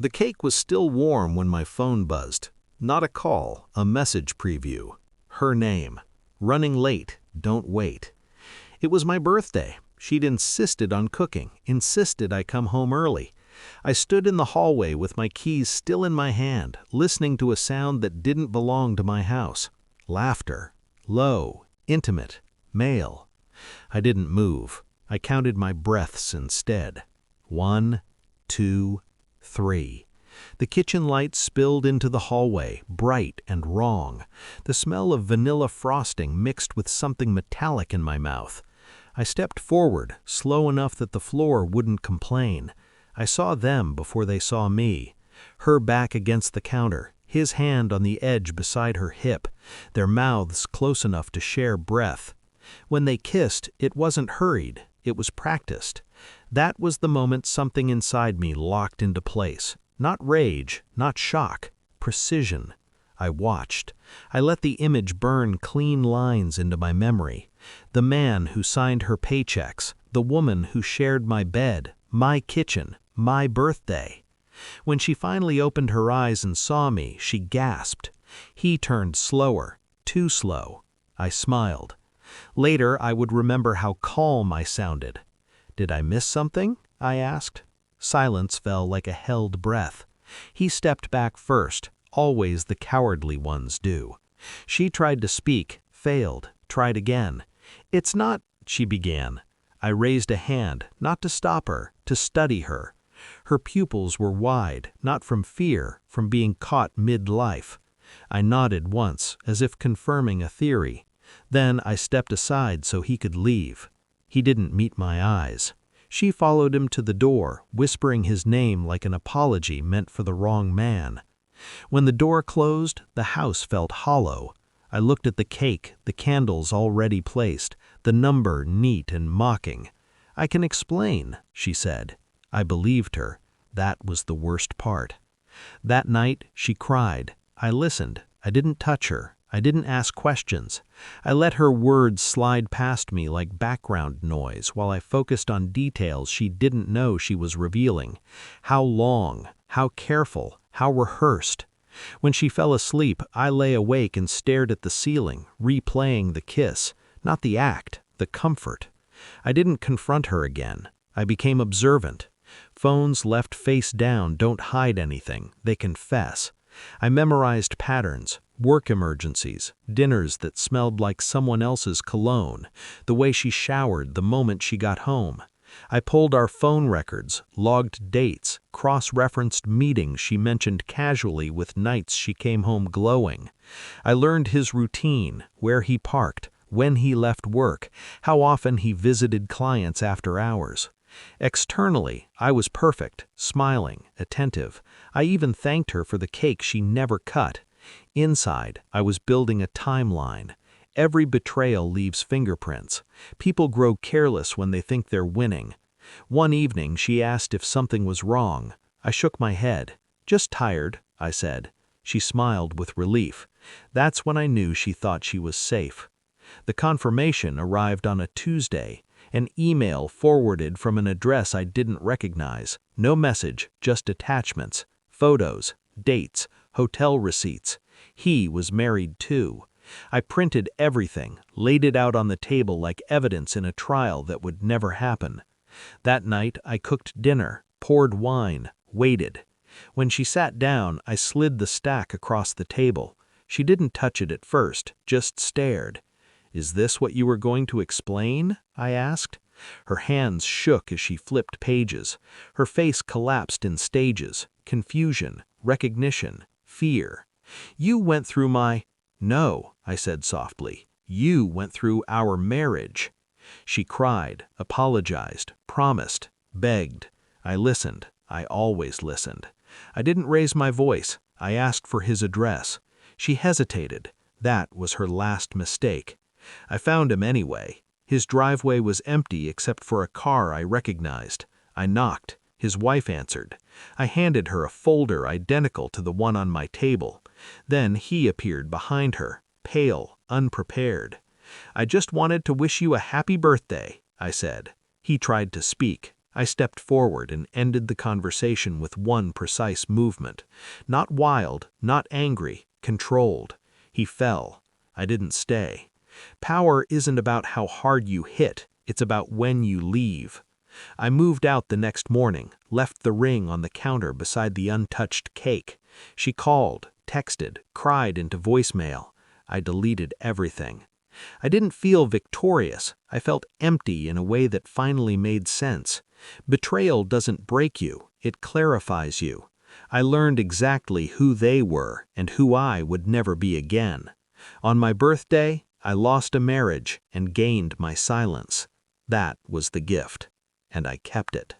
The cake was still warm when my phone buzzed. Not a call, a message preview. Her name. Running late, don't wait. It was my birthday. She'd insisted on cooking, insisted I come home early. I stood in the hallway with my keys still in my hand, listening to a sound that didn't belong to my house. Laughter. Low, intimate, male. I didn't move. I counted my breaths instead. 1, 2, 3. The kitchen light spilled into the hallway, bright and wrong. The smell of vanilla frosting mixed with something metallic in my mouth. I stepped forward, slow enough that the floor wouldn't complain. I saw them before they saw me. Her back against the counter, his hand on the edge beside her hip, their mouths close enough to share breath. When they kissed, it wasn't hurried, it was practiced. That was the moment something inside me locked into place. Not rage, not shock, precision. I watched. I let the image burn clean lines into my memory. The man who signed her paychecks, the woman who shared my bed, my kitchen, my birthday. When she finally opened her eyes and saw me, she gasped. He turned slower, too slow. I smiled. Later, I would remember how calm I sounded. Did I miss something? I asked. Silence fell like a held breath. He stepped back first, always the cowardly ones do. She tried to speak, failed, tried again. "It's not," she began. I raised a hand, not to stop her, to study her. Her pupils were wide, not from fear, from being caught mid-life. I nodded once, as if confirming a theory. Then I stepped aside so he could leave. He didn't meet my eyes. She followed him to the door, whispering his name like an apology meant for the wrong man. When the door closed, the house felt hollow. I looked at the cake, the candles already placed, the number neat and mocking. "I can explain," she said. I believed her. That was the worst part. That night, she cried. I listened. I didn't touch her. I didn't ask questions. I let her words slide past me like background noise while I focused on details she didn't know she was revealing. How long, how careful, how rehearsed. When she fell asleep, I lay awake and stared at the ceiling, replaying the kiss, not the act, the comfort. I didn't confront her again. I became observant. Phones left face down don't hide anything, they confess. I memorized patterns, work emergencies, dinners that smelled like someone else's cologne, the way she showered the moment she got home. I pulled our phone records, logged dates, cross-referenced meetings she mentioned casually with nights she came home glowing. I learned his routine, where he parked, when he left work, how often he visited clients after hours. Externally, I was perfect, smiling, attentive. I even thanked her for the cake she never cut. Inside, I was building a timeline. Every betrayal leaves fingerprints. People grow careless when they think they're winning. One evening, she asked if something was wrong. I shook my head. "Just tired," I said. She smiled with relief. That's when I knew she thought she was safe. The confirmation arrived on a Tuesday. An email forwarded from an address I didn't recognize. No message, just attachments, photos, dates, hotel receipts. He was married too. I printed everything, laid it out on the table like evidence in a trial that would never happen. That night I cooked dinner, poured wine, waited. When she sat down, I slid the stack across the table. She didn't touch it at first, just stared. "Is this what you were going to explain?" I asked. Her hands shook as she flipped pages. Her face collapsed in stages, confusion, recognition, fear. "You went through my—" "No," I said softly. "You went through our marriage." She cried, apologized, promised, begged. I listened. I always listened. I didn't raise my voice. I asked for his address. She hesitated. That was her last mistake. I found him anyway. His driveway was empty except for a car I recognized. I knocked. His wife answered. I handed her a folder identical to the one on my table. Then he appeared behind her, pale, unprepared. "I just wanted to wish you a happy birthday," I said. He tried to speak, I stepped forward and ended the conversation with one precise movement. Not wild, not angry, controlled. He fell. I didn't stay. Power isn't about how hard you hit, it's about when you leave. I moved out the next morning, left the ring on the counter beside the untouched cake. She called, texted, cried into voicemail. I deleted everything. I didn't feel victorious. I felt empty in a way that finally made sense. Betrayal doesn't break you, it clarifies you. I learned exactly who they were and who I would never be again. On my birthday, I lost a marriage and gained my silence. That was the gift, and I kept it.